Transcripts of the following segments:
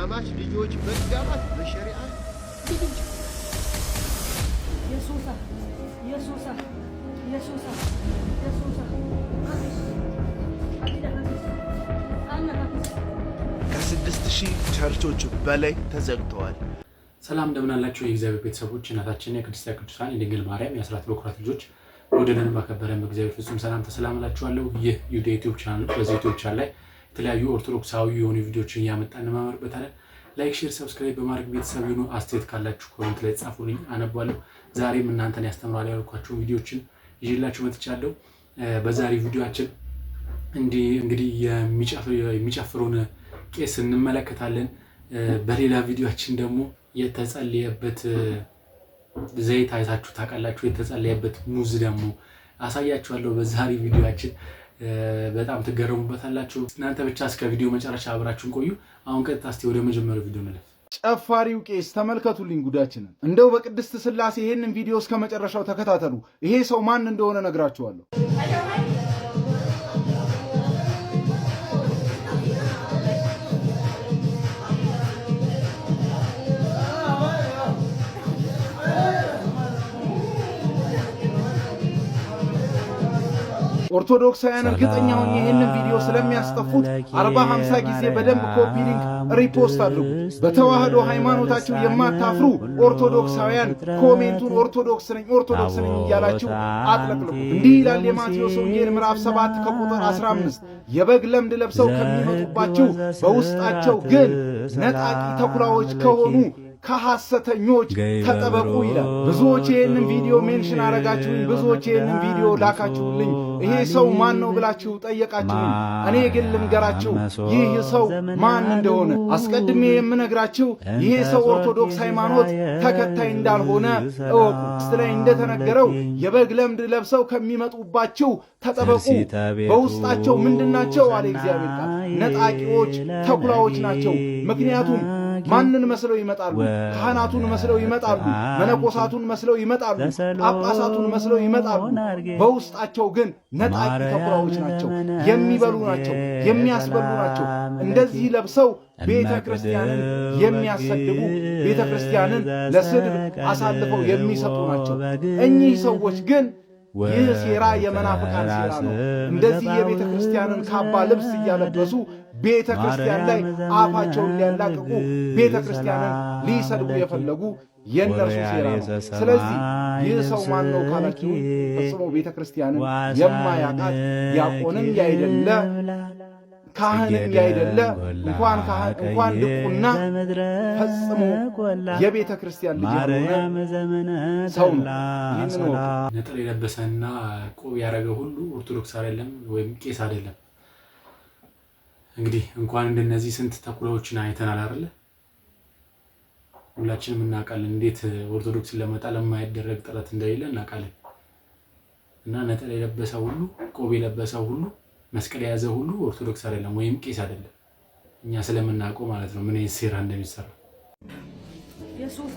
እህትማማች ልጆች መጋባት በሸሪዓ ከ6000 ቸርቾች በላይ ተዘግተዋል። ሰላም እንደምን አላችሁ የእግዚአብሔር ቤተሰቦች እናታችን የቅድስት ቅዱሳን የድንግል ማርያም የአስራት በኩራት ልጆች ወደነን ባከበረን በእግዚአብሔር ፍጹም ሰላም ተሰላምላችኋለሁ። ይህ ዩቲዩብ ቻናል በዚህ ዩቲዩብ ቻናል ላይ የተለያዩ ኦርቶዶክሳዊ የሆኑ ቪዲዮዎችን እያመጣን እንማማርበታለን። ላይክ፣ ሼር፣ ሰብስክራይብ በማድረግ ቤተሰብ ይሁኑ። አስተያየት ካላችሁ ኮሜንት ላይ ጻፉልኝ፣ አነባለሁ። ዛሬም እናንተን ያስተምራሉ ያልኳችሁ ቪዲዮዎችን ይዤላችሁ መጥቻለሁ። በዛሬ ቪዲዮአችን እንግዲህ የሚጨፍሩን ቄስ እንመለከታለን። በሌላ ቪዲዮአችን ደግሞ የተጸለየበት ዘይት አይታችሁ ታውቃላችሁ። የተጸለየበት ሙዝ ደግሞ አሳያችኋለሁ በዛሬ ቪዲዮአችን። በጣም ትገረሙበታላችሁ። እናንተ ብቻ እስከ ቪዲዮ መጨረሻ አብራችሁን ቆዩ። አሁን ቀጥታ እስቲ ወደ መጀመሪያው ቪዲዮ እንለፍ። ጨፋሪው ቄስ ተመልከቱልኝ ጉዳችንን። እንደው በቅድስት ሥላሴ ይሄንን ቪዲዮ እስከ መጨረሻው ተከታተሉ። ይሄ ሰው ማን እንደሆነ ነግራችኋለሁ። ኦርቶዶክሳውያን እርግጠኛ ሆኜ ይህንን ቪዲዮ ስለሚያስጠፉት 40-50 ጊዜ በደንብ ኮፒ ሊንክ ሪፖስት አድርጉ። በተዋህዶ ሃይማኖታችሁ የማታፍሩ ኦርቶዶክሳውያን ኮሜንቱን ኦርቶዶክስ ነኝ እያላችሁ አጥለቅልቁ። እንዲህ ይላል የማቴዎስ ወንጌል ምዕራፍ 7 ከቁጥር 15 የበግ ለምድ ለብሰው ከሚመጡባችሁ በውስጣቸው ግን ነጣቂ ተኩላዎች ከሆኑ ከሐሰተኞች ተጠበቁ ይላል። ብዙዎች ይህንን ቪዲዮ ሜንሽን አረጋችሁኝ፣ ብዙዎች ይህንን ቪዲዮ ላካችሁልኝ። ይሄ ሰው ማን ነው ብላችሁ ጠየቃችሁኝ። እኔ ግን ልንገራችሁ ይህ ሰው ማን እንደሆነ። አስቀድሜ የምነግራችሁ ይሄ ሰው ኦርቶዶክስ ሃይማኖት ተከታይ እንዳልሆነ እወቁ። ላይ እንደተነገረው የበግ ለምድ ለብሰው ከሚመጡባችሁ ተጠበቁ። በውስጣቸው ምንድናቸው አለ እግዚአብሔር ቃል? ነጣቂዎች፣ ተኩላዎች ናቸው። ምክንያቱም ማንን መስለው ይመጣሉ? ካህናቱን መስለው ይመጣሉ። መነኮሳቱን መስለው ይመጣሉ። ጳጳሳቱን መስለው ይመጣሉ። በውስጣቸው ግን ነጣቂ ተኩላዎች ናቸው። የሚበሉ ናቸው፣ የሚያስበሉ ናቸው። እንደዚህ ለብሰው ቤተ ክርስቲያንን የሚያሰድቡ፣ ቤተ ክርስቲያንን ለስድብ አሳልፈው የሚሰጡ ናቸው። እኚህ ሰዎች ግን ይህ ሴራ የመናፍቃን ሴራ ነው። እንደዚህ የቤተ ክርስቲያንን ካባ ልብስ እያለበሱ ቤተ ክርስቲያን ላይ አፋቸውን ሊያላቅቁ ቤተ ክርስቲያንን ሊሰድቡ የፈለጉ የእነርሱ ሴራ ነው። ስለዚህ ይህ ሰው ማን ነው ካላችሁ ፈጽሞ ቤተ ክርስቲያንን የማያውቃት ዲያቆንም ያይደለ ካህንም ያይደለ እንኳን ልቁና ፈጽሞ የቤተ ክርስቲያን ልጅ የሆነ ሰው ነው። ነጠላ የለበሰና ቆብ ያደረገ ሁሉ ኦርቶዶክስ አይደለም ወይም ቄስ አይደለም። እንግዲህ እንኳን እንደነዚህ ስንት ተኩላዎችን አይተናል አይደል? ሁላችንም እናውቃለን እንዴት ኦርቶዶክስን ለመጣል የማይደረግ ጥረት እንደሌለ እናውቃለን። እና ነጠላ የለበሰ ሁሉ ቆብ የለበሰ ሁሉ መስቀል የያዘ ሁሉ ኦርቶዶክስ አይደለም ወይም ቄስ አይደለም። እኛ ስለምናውቀው ማለት ነው ምን ሴራ እንደሚሰራ። ኢየሱስ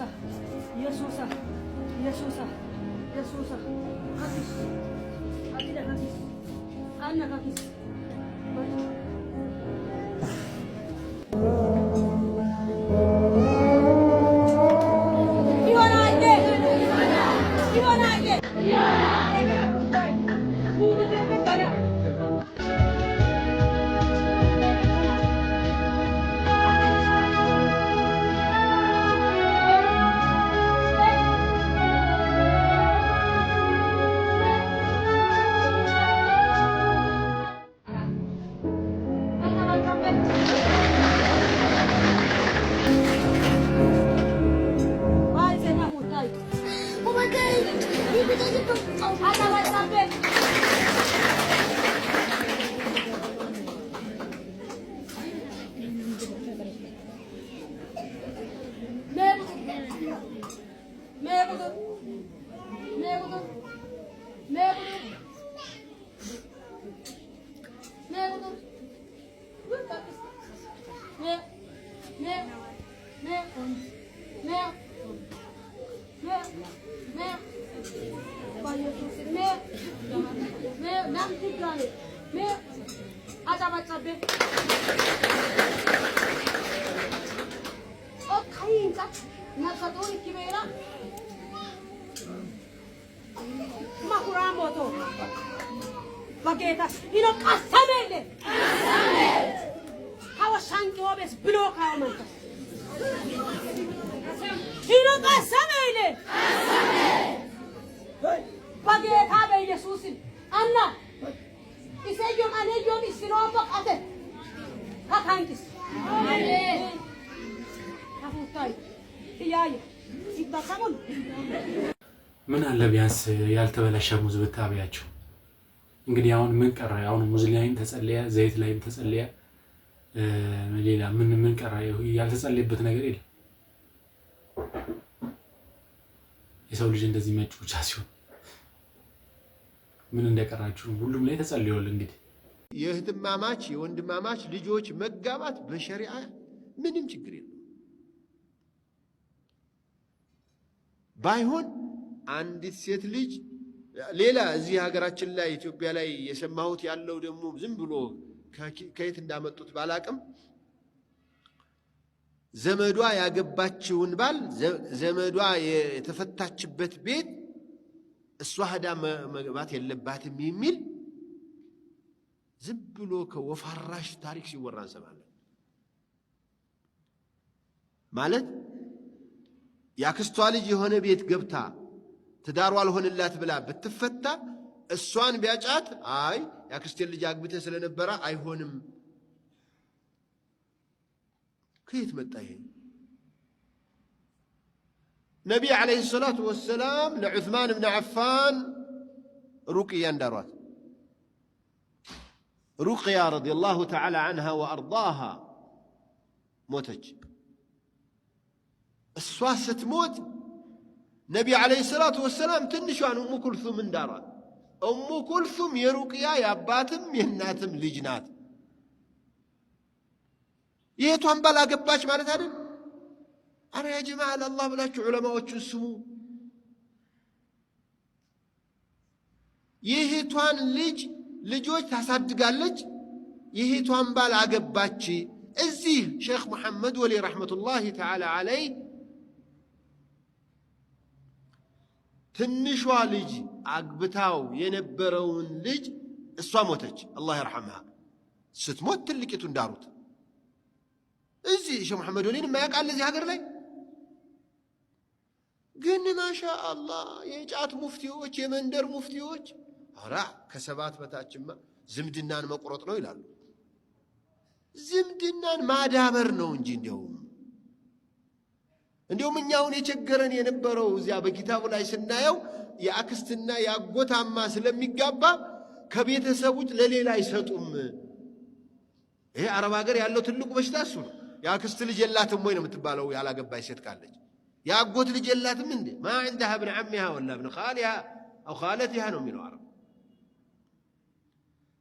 كانت نفسه كبيرة ما قرآن موتو بقيتا إنه قسمه هوا شانكي وبس بلوك هوا منك إنه قسمه بقيتا بيسوس أنا إسيجوم أنا يوم إسلام بقته هكانكس هفوتاي ياي يتبسمون ምን አለ ቢያንስ ያልተበላሸ ሙዝ ብታበያቸው እንግዲህ አሁን ምን ቀረ አሁን ሙዝ ላይም ተጸለየ ዘይት ላይም ተጸለየ ሌላ ምን ቀረ ያልተጸለየበት ነገር የለም የሰው ልጅ እንደዚህ መጭውቻ ሲሆን ምን እንደቀራችሁ ሁሉም ላይ ተጸልዮል እንግዲህ የእህትማማች የወንድማማች ልጆች መጋባት በሸሪዓ ምንም ችግር የለም ባይሆን አንዲት ሴት ልጅ ሌላ እዚህ ሀገራችን ላይ ኢትዮጵያ ላይ የሰማሁት ያለው ደግሞ ዝም ብሎ ከየት እንዳመጡት ባላቅም ዘመዷ ያገባችውን ባል ዘመዷ የተፈታችበት ቤት እሷ ሄዳ መግባት የለባትም የሚል ዝም ብሎ ከወፋራሽ ታሪክ ሲወራ እንሰማለን ማለት ያክስቷ ልጅ የሆነ ቤት ገብታ ትዳሯ አልሆንላት ብላ ብትፈታ እሷን ቢያጫት አይ ያክስቴን ልጅ አግብተ ስለነበረ አይሆንም ከየት መጣ ይሄ ነቢ አለይሂ ሰላቱ ወሰላም ለዑስማን ብን አፋን ሩቅያ እንዳሯት ሩቅያ ረዲየላሁ ተዓላ ዐንሃ ወአርዳሃ ሞተች እሷ ስትሞት ነቢ አለይሂ ሰላቱ ወሰላም ትንሿን ኡሙ ኩልሱም እንዳሯት ኡሙ ኩልሱም የሩቅያ የአባትም የእናትም ልጅ ናት የቷን ባላገባች ማለት አይደል አረ ያ ጀማዓ ለአላህ ብላችሁ ዑለማዎቹን ስሙ የቷን ልጆች ታሳድጋለች የቷን ባል አገባች እዚህ ሼክ መሐመድ ወሊ ረሕመቱላሂ ተዓላ ዐለይህ ትንሿ ልጅ አግብታው የነበረውን ልጅ እሷ ሞተች አላህ ይርሐምሃ ስትሞት ትልቂቱ እንዳሩት እዚህ ሼክ መሐመድ ወሊን ማያውቃል እዚህ ሀገር ላይ ግን ማሻአላህ የጫት ሙፍቲዎች የመንደር ሙፍቲዎች አራ ከሰባት በታችማ ዝምድናን መቁረጥ ነው ይላሉ ዝምድናን ማዳበር ነው እንጂ እንዲያውም እኛውን የቸገረን የነበረው እዚያ በኪታቡ ላይ ስናየው የአክስትና የአጎታማ ስለሚጋባ ከቤተሰቦች ለሌላ አይሰጡም ይሄ አረብ ሀገር ያለው ትልቁ በሽታ እሱ ነው የአክስት ልጅ የላትም ወይ ነው የምትባለው ያላገባች ሴት ካለች የአጎት ልጅ የላትም እንዴ ما عندها ابن عمها ولا ابن خالها او خالتها ነው የሚለው አረብ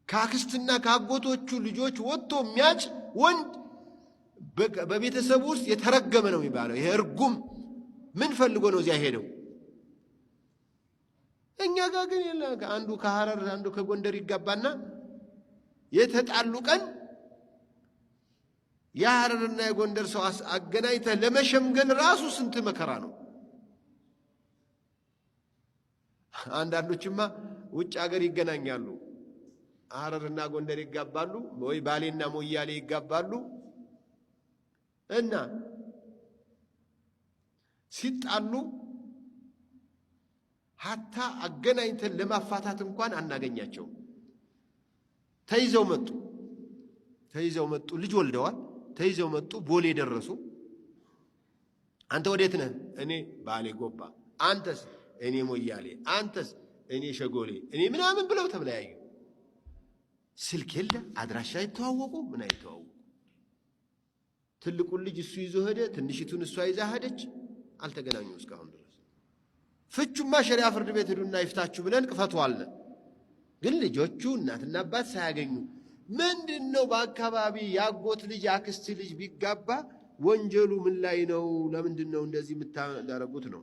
ከአክስትና ከአጎቶቹ ልጆች ወጥቶ የሚያጭ ወንድ በቤተሰብ ውስጥ የተረገመ ነው የሚባለው ይሄ እርጉም ምን ፈልጎ ነው እዚያ ሄደው እኛ ጋር ግን አንዱ ከሐረር አንዱ ከጎንደር ይጋባና የተጣሉ ቀን የሐረርና የጎንደር ሰው አገናኝተ ለመሸምገል ራሱ ስንት መከራ ነው አንዳንዶችማ ውጭ ሀገር ይገናኛሉ ሐረርና ጎንደር ይጋባሉ ወይ ባሌና ሞያሌ ይጋባሉ እና ሲጣሉ ሀታ አገናኝተን ለማፋታት እንኳን አናገኛቸው ተይዘው መጡ ልጅ ወልደዋል ተይዘው መጡ ቦሌ ደረሱ አንተ ወዴት ነህ እኔ ባሌ ጎባ አንተስ እኔ ሞያሌ አንተስ እኔ ሸጎሌ እኔ ምናምን ብለው ተብለያዩ ስልክ የለ አድራሻ አይተዋወቁ ምን አይተዋወቁ ትልቁን ልጅ እሱ ይዞ ሄደ ትንሽቱን እሷ ይዛ ሄደች አልተገናኙ እስካሁን ድረስ ፍቹማ ሸሪዓ ፍርድ ቤት ሄዱና ይፍታችሁ ብለን ቅፈቷል ግን ልጆቹ እናትና አባት ሳያገኙ ምንድነው በአካባቢ ያጎት ልጅ አክስት ልጅ ቢጋባ ወንጀሉ ምን ላይ ነው ለምንድነው እንደዚህ የምታደርጉት ነው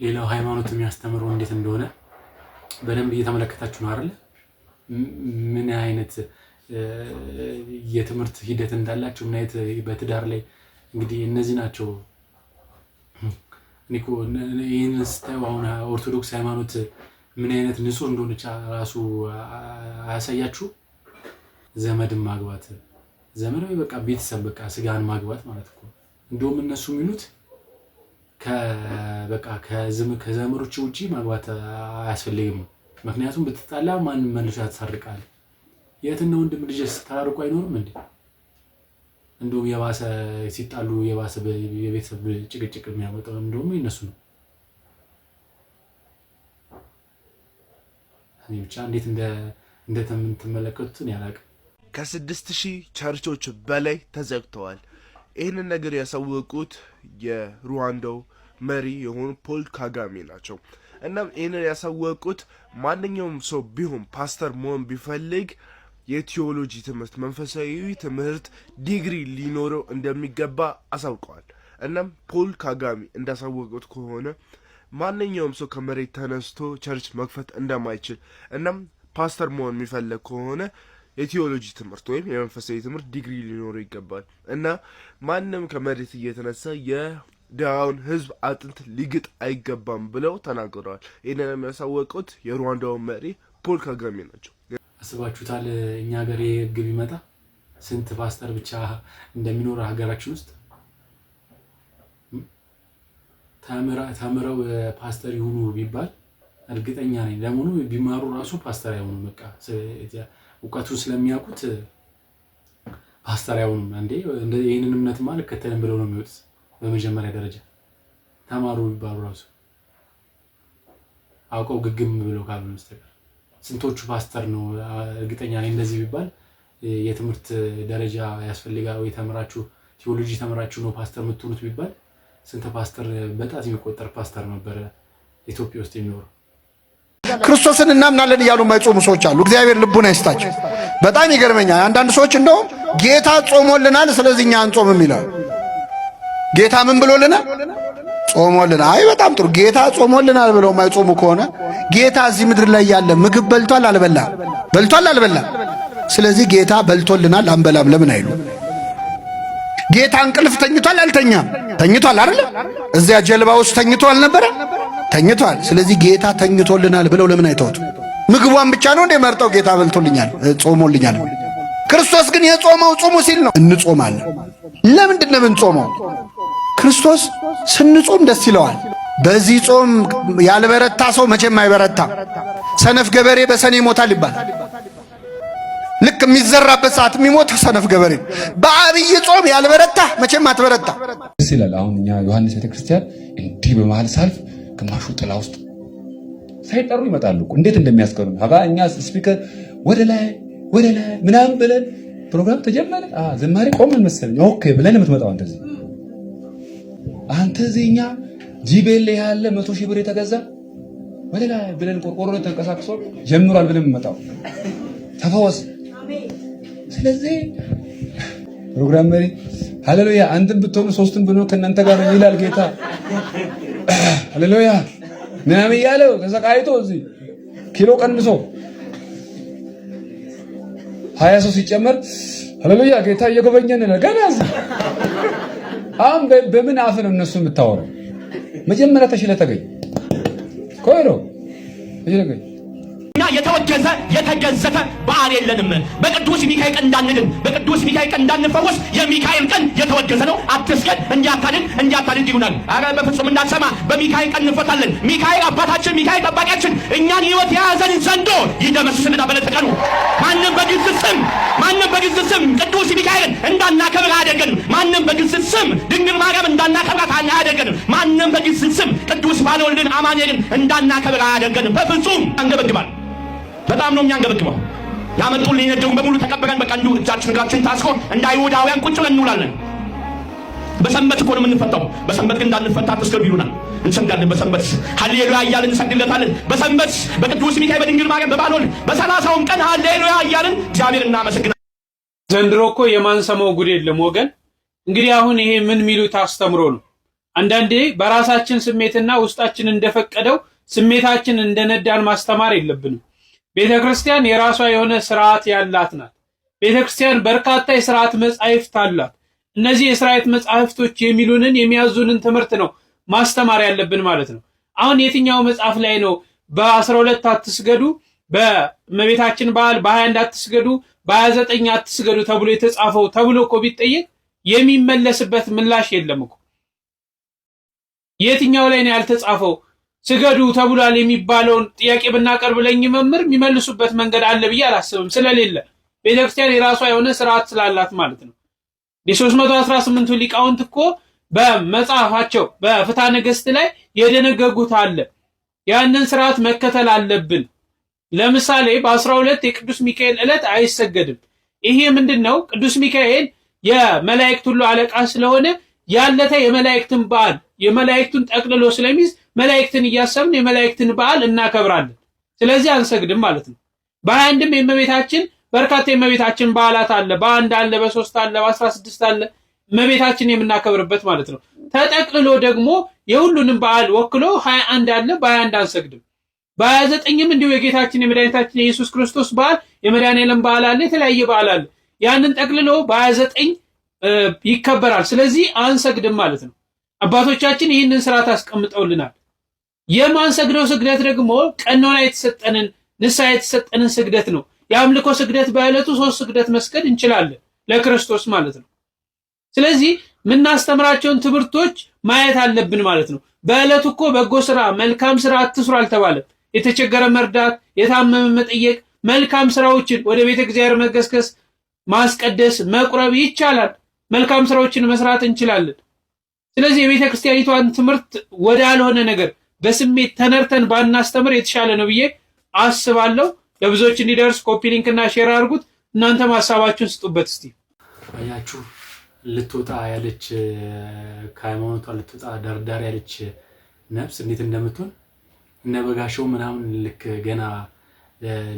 ሌላው ሃይማኖት የሚያስተምረው እንዴት እንደሆነ በደንብ እየተመለከታችሁ ነው አይደል ምን አይነት የትምህርት ሂደት እንዳላችሁ ምን አይነት በትዳር ላይ እንግዲህ እነዚህ ናቸው ኒኮ ይህን ስታዩ አሁን ኦርቶዶክስ ሃይማኖት ምን አይነት ንጹህ እንደሆነች ራሱ አያሳያችሁ? ዘመድን ማግባት ዘመድ በቃ ቤተሰብ በቃ ስጋን ማግባት ማለት እኮ እንደውም እነሱ የሚሉት በቃ ከዘመዶች ውጪ ማግባት አያስፈልግም። ምክንያቱም ብትጣላ ማን መልሶ ያታርቃል? የትና ወንድም ልጅስ ታርቆ አይኖርም እንዴ? እንደውም የባሰ ሲጣሉ የባሰ የቤተሰብ ጭቅጭቅ የሚያመጣው እንደውም እነሱ ነው። እኔ ብቻ እንዴት እንደተመለከቱት ያላቀ ከ6000 ቸርቾች በላይ ተዘግተዋል። ይህንን ነገር ያሳወቁት የሩዋንዳው መሪ የሆኑ ፖል ካጋሜ ናቸው። እናም ይህንን ያሳወቁት ማንኛውም ሰው ቢሆን ፓስተር መሆን ቢፈልግ የቲዮሎጂ ትምህርት መንፈሳዊ ትምህርት ዲግሪ ሊኖረው እንደሚገባ አሳውቀዋል። እናም ፖል ካጋሜ እንዳሳወቁት ከሆነ ማንኛውም ሰው ከመሬት ተነስቶ ቸርች መክፈት እንደማይችል እናም ፓስተር መሆን የሚፈልግ ከሆነ የቲዮሎጂ ትምህርት ወይም የመንፈሳዊ ትምህርት ዲግሪ ሊኖረው ይገባል እና ማንም ከመሬት እየተነሳ የዳውን ህዝብ አጥንት ሊግጥ አይገባም ብለው ተናግረዋል። ይህንን የሚያሳወቁት የሩዋንዳው መሪ ፖል ካጋሜ ናቸው። አስባችሁታል? እኛ ሀገር የህግ ቢመጣ ስንት ፓስተር ብቻ እንደሚኖር ሀገራችን ውስጥ ተምረው ፓስተር ይሁኑ ቢባል እርግጠኛ ነኝ ለምኑ ቢማሩ ራሱ ፓስተር አይሆኑም። በቃ እውቀቱ ስለሚያውቁት ፓስተር አይሆኑም። እንደ ይሄንን እምነት ማለት ከተለም ብለው ነው የሚወጡት። በመጀመሪያ ደረጃ ተማሩ ቢባሉ ራሱ አውቀው ግግም ብለው ካልሆነ በስተቀር ስንቶቹ ፓስተር ነው እርግጠኛ ነኝ እንደዚህ ቢባል የትምህርት ደረጃ ያስፈልጋል ወይ ተምራችሁ ቲዮሎጂ ተምራችሁ ነው ፓስተር የምትሆኑት ቢባል ስንት ፓስተር በጣት የሚቆጠር ፓስተር ነበር ኢትዮጵያ ውስጥ የሚኖረው። ክርስቶስን እናምናለን እያሉ የማይጾሙ ሰዎች አሉ። እግዚአብሔር ልቡን አይስጣቸው። በጣም ይገርመኛል። አንዳንድ ሰዎች እንደውም ጌታ ጾሞልናል ስለዚህ እኛ አንጾምም ይላሉ። ጌታ ምን ብሎልናል? ጾሞልናል። አይ በጣም ጥሩ። ጌታ ጾሞልናል ብለው የማይጾሙ ከሆነ ጌታ እዚህ ምድር ላይ ያለ ምግብ በልቷል አልበላም? በልቷል አልበላም? ስለዚህ ጌታ በልቶልናል አንበላም ለምን አይሉ? ጌታ እንቅልፍ ተኝቷል አልተኛም? ተኝቷል አይደል? እዚያ ጀልባ ውስጥ ተኝቶ አልነበረ? ተኝቷል። ስለዚህ ጌታ ተኝቶልናል ብለው ለምን አይተውት? ምግቧን ብቻ ነው እንደ መርጠው ጌታ በልቶልኛል ጾሞልኛል። ክርስቶስ ግን የጾመው ጾሙ ሲል ነው እንጾማለን። ለምንድን ነው የምንጾመው? ክርስቶስ ስንጾም ደስ ይለዋል። በዚህ ጾም ያልበረታ ሰው መቼም አይበረታ። ሰነፍ ገበሬ በሰኔ ይሞታል ይባላል። ልክ የሚዘራበት ሰዓት የሚሞት ሰነፍ ገበሬ። በአብይ ጾም ያልበረታ መቼም አትበረታ። ደስ ይላል። አሁን እኛ ዮሐንስ ቤተክርስቲያን እንዲህ በመሃል ሳልፍ ግማሹ ጥላ ውስጥ ሳይጠሩ ይመጣሉ። እንዴት እንደሚያስቀሩ እኛ ስፒከር ወደ ላይ ምናምን ብለን ፕሮግራም ተጀመረ። ዘማሪ ቆመን መሰለኝ ኦኬ ብለን የምትመጣው አንተ እዚህኛ ጂቤል ያለ 100,000 ብር የተገዛ ወደ ላይ ብለን ቆርቆሮ ተንቀሳቅሶ ጀምሯል ብለን የምመጣው ተፈወስ። ስለዚህ ፕሮግራም መሪ ሃሌሉያ አንተም ብትሆኑ ሶስትም ብኖር ከእናንተ ጋር ነው ይላል ጌታ። ሃሌሉያ ምናምን ያለው ተሰቃይቶ እዚህ ኪሎ ቀንሶ 20 ሰው ሲጨመር ሃሌሉያ ጌታ እየጎበኘን ነው ገና። አሁን በምን አፍ ነው እነሱ የምታወራው? መጀመሪያ ተሽለ ተገኝ ኮይሮ ተሽለገኝ የተወገዘ የተገዘተ በዓል የለንም። በቅዱስ ሚካኤል ቀን እንዳንድን፣ በቅዱስ ሚካኤል ቀን እንዳንፈወስ የሚካኤል ቀን የተወገዘ ነው። አትስገድ፣ እንዲያታድን ይሉናል። አረ በፍጹም እንዳትሰማ። በሚካኤል ቀን እንፈታለን። ሚካኤል አባታችን፣ ሚካኤል ጠባቂያችን እኛን ሕይወት የያዘን ዘንዶ ይደመስስልና በለተቀኑ ማንም በግዝ ስም ቅዱስ ሚካኤልን እንዳናከብር አያደርገንም። ማንም በግዝ ስም ድንግል ማርያም እንዳናከብራት አያደርገንም። ማንም በግዝ ስም ቅዱስ ባለወልድን አማኑኤልን እንዳናከብር አያደርገንም። በፍጹም አንገበግባል። በጣም ነው የሚያንገበግበው። ያመጡልን የነገሩን በሙሉ ተቀበለን። በቃ እንዲሁ እጃችን እግራችን ታስሮ እንደ አይሁዳውያን ቁጭ ብለን እንውላለን። በሰንበት እኮ ነው የምንፈታው። በሰንበት ግን እንዳንፈታ አትስገዱ ይሉናል። እንሰግዳለን። በሰንበት ሃሌሉያ እያልን እንሰግድለታለን። በሰንበት በቅዱስ ሚካኤል በድንግል ማርያም በባልወልድ በ30ው ቀን ሃሌሉያ እያልን እግዚአብሔር እናመሰግናለን። ዘንድሮ እኮ የማንሰማው ጉድ የለም ወገን። እንግዲህ አሁን ይሄ ምን ሚሉት አስተምሮ ነው። አንዳንዴ በራሳችን ስሜትና ውስጣችን እንደፈቀደው ስሜታችን እንደነዳን ማስተማር የለብንም። ቤተክርስቲያን የራሷ የሆነ ስርዓት ያላት ናት። ቤተክርስቲያን በርካታ የሥርዓት መጻሕፍት አላት። እነዚህ የሥርዓት መጻሕፍቶች የሚሉንን የሚያዙንን ትምህርት ነው ማስተማር ያለብን ማለት ነው። አሁን የትኛው መጽሐፍ ላይ ነው በ12 አትስገዱ፣ በእመቤታችን በዓል በ21 አትስገዱ፣ በ29 አትስገዱ ተብሎ የተጻፈው ተብሎ እኮ ቢጠየቅ የሚመለስበት ምላሽ የለም እኮ። የትኛው ላይ ነው ያልተጻፈው? ስገዱ ተብሏል የሚባለውን ጥያቄ ብናቀርብ ለኝ መምህር የሚመልሱበት መንገድ አለ ብዬ አላስብም። ስለሌለ ቤተክርስቲያን የራሷ የሆነ ስርዓት ስላላት ማለት ነው። የ318ቱ ሊቃውንት እኮ በመጽሐፋቸው በፍትሐ ነገሥት ላይ የደነገጉት አለ። ያንን ስርዓት መከተል አለብን። ለምሳሌ በ12 የቅዱስ ሚካኤል ዕለት አይሰገድም። ይሄ ምንድነው? ቅዱስ ሚካኤል የመላእክት ሁሉ አለቃ ስለሆነ ያለተ የመላእክትን በዓል የመላእክቱን ጠቅልሎ ስለሚይዝ መላእክትን እያሰብን የመላእክትን በዓል እናከብራለን። ስለዚህ አንሰግድም ማለት ነው። በ21ም የእመቤታችን በርካታ የእመቤታችን በዓላት አለ። በ1 አለ፣ በ3 አለ፣ በ16 አለ እመቤታችን የምናከብርበት ማለት ነው። ተጠቅልሎ ደግሞ የሁሉንም በዓል ወክሎ 21 አለ። በ21 አንሰግድም። በ29ም እንዲሁ የጌታችን የመድኃኒታችን የኢየሱስ ክርስቶስ በዓል የመድኃኔዓለም በዓል አለ። የተለያየ በዓል አለ። ያንን ጠቅልሎ በ29 ይከበራል። ስለዚህ አንሰግድም ማለት ነው። አባቶቻችን ይህንን ስርዓት አስቀምጠውልናል። የማንሰግደው ስግደት ደግሞ ቀኖና የተሰጠንን ንስሐ የተሰጠንን ስግደት ነው። የአምልኮ ስግደት በዕለቱ 3 ስግደት መስገድ እንችላለን ለክርስቶስ ማለት ነው። ስለዚህ የምናስተምራቸውን ትምህርቶች ማየት አለብን ማለት ነው። በዕለቱ እኮ በጎ ስራ መልካም ስራ አትስሩ አልተባለም። የተቸገረ መርዳት፣ የታመመ መጠየቅ፣ መልካም ስራዎችን ወደ ቤተ እግዚአብሔር መገስገስ፣ ማስቀደስ፣ መቁረብ ይቻላል። መልካም ስራዎችን መስራት እንችላለን። ስለዚህ የቤተ ክርስቲያኒቷን ትምህርት ወደ ያልሆነ ነገር በስሜት ተነርተን ባናስተምር የተሻለ ነው ብዬ አስባለሁ። ለብዙዎች እንዲደርስ ኮፒ ሊንክ እና ሼር አድርጉት። እናንተም ሐሳባችሁን ስጡበት። እስቲ አያችሁ ልትወጣ ያለች ከሃይማኖቷ ልትወጣ ዳርዳር ያለች ነፍስ እንዴት እንደምትሆን እነ በጋሻው ምናምን ልክ ገና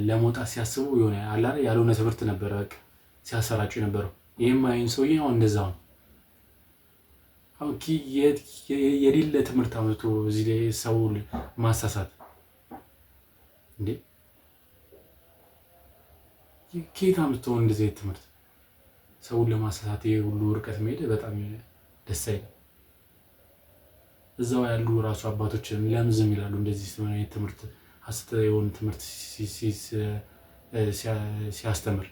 ለመውጣት ሲያስቡ የሆነ አላረ ያልሆነ ትምህርት ነበር በቃ ሲያሰራጩ የነበረው። ይሄም አይን ሰውዬ አሁን እንደዛው ነው። አሁን የሌለ ትምህርት አመጡ እዚህ ላይ ሰው ማሳሳት እንዴ! ከየት አምጥተው እንደዚህ ትምህርት ሰውን ለማሳሳት ሁሉ ርቀት መሄድ በጣም ደስ አይልም። እዛው ያሉ ራሱ አባቶች ለምን ዝም ይላሉ? እንደዚህ ትምህርት ሐሰት የሆነ ትምህርት ሲያስተምር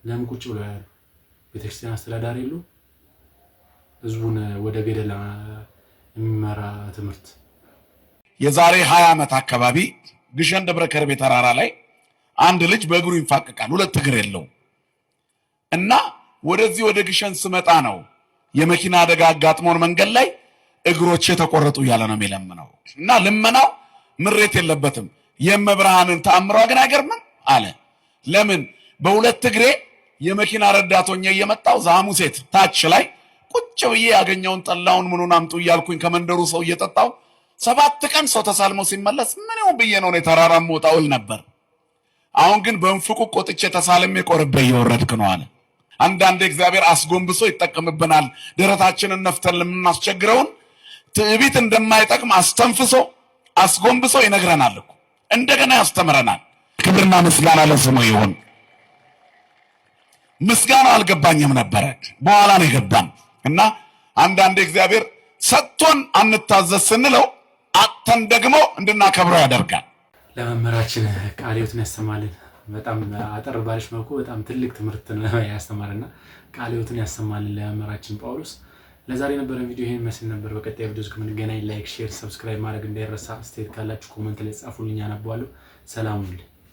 ለምን ቁጭ ብለው ያሉ? ቤተክርስቲያን አስተዳዳሪ የሉ? ህዝቡን ወደ ገደል የሚመራ ትምህርት። የዛሬ 20 ዓመት አካባቢ ግሸን ደብረ ከርቤ ተራራ ላይ አንድ ልጅ በእግሩ ይንፋቀቃል፣ 2 እግር የለው እና ወደዚህ ወደ ግሸን ስመጣ ነው የመኪና አደጋ አጋጥሞን መንገድ ላይ እግሮቼ ተቆረጡ እያለ ነው የሚለምነው። እና ልመናው ምሬት የለበትም። የመብርሃንን ተአምሯ ግን አይገርምም አለ። ለምን በ2 እግሬ የመኪና ረዳቶኛ እየመጣው ዛሙሴት ታች ላይ ቁጭ ብዬ ያገኘውን ጠላውን ምኑን አምጡ እያልኩኝ ከመንደሩ ሰው እየጠጣው 7 ቀን ሰው ተሳልሞ ሲመለስ ምን ነው ብዬ ነው ተራራም ወጣውል ነበር። አሁን ግን በእንፍቁ ቆጥቼ ተሳልሜ ቆርቤ እየወረድክ ነው አለ። አንዳንዴ እግዚአብሔር አስጎንብሶ ይጠቀምብናል። ደረታችንን ነፍተን ለምናስቸግረውን ትዕቢት እንደማይጠቅም አስተንፍሶ አስጎንብሶ ይነግረናል እኮ እንደገና ያስተምረናል። ክብርና ምስጋና ለስሙ ይሁን። ምስጋና አልገባኝም ነበረ፣ በኋላ ነው የገባን። እና አንዳንዴ እግዚአብሔር ሰጥቶን አንታዘዝ ስንለው አጥተን ደግሞ እንድናከብረው ያደርጋል። ለመምህራችን ቃለ ሕይወትን ያሰማልን። በጣም አጠር ባለች መልኩ በጣም ትልቅ ትምህርት ነው ያስተማረና ቃለ ሕይወትን ያሰማልን ለመምህራችን ጳውሎስ። ለዛሬ የነበረን ቪዲዮ ይሄን መስል ነበር። በቀጣይ ቪዲዮስ ከምንገናኝ ላይክ፣ ሼር፣ ሰብስክራይብ ማድረግ እንዳይረሳ። አስተያየት ካላችሁ ኮሜንት ላይ ጻፉልኝ፣ አነባለሁ። ሰላም ሁኑ።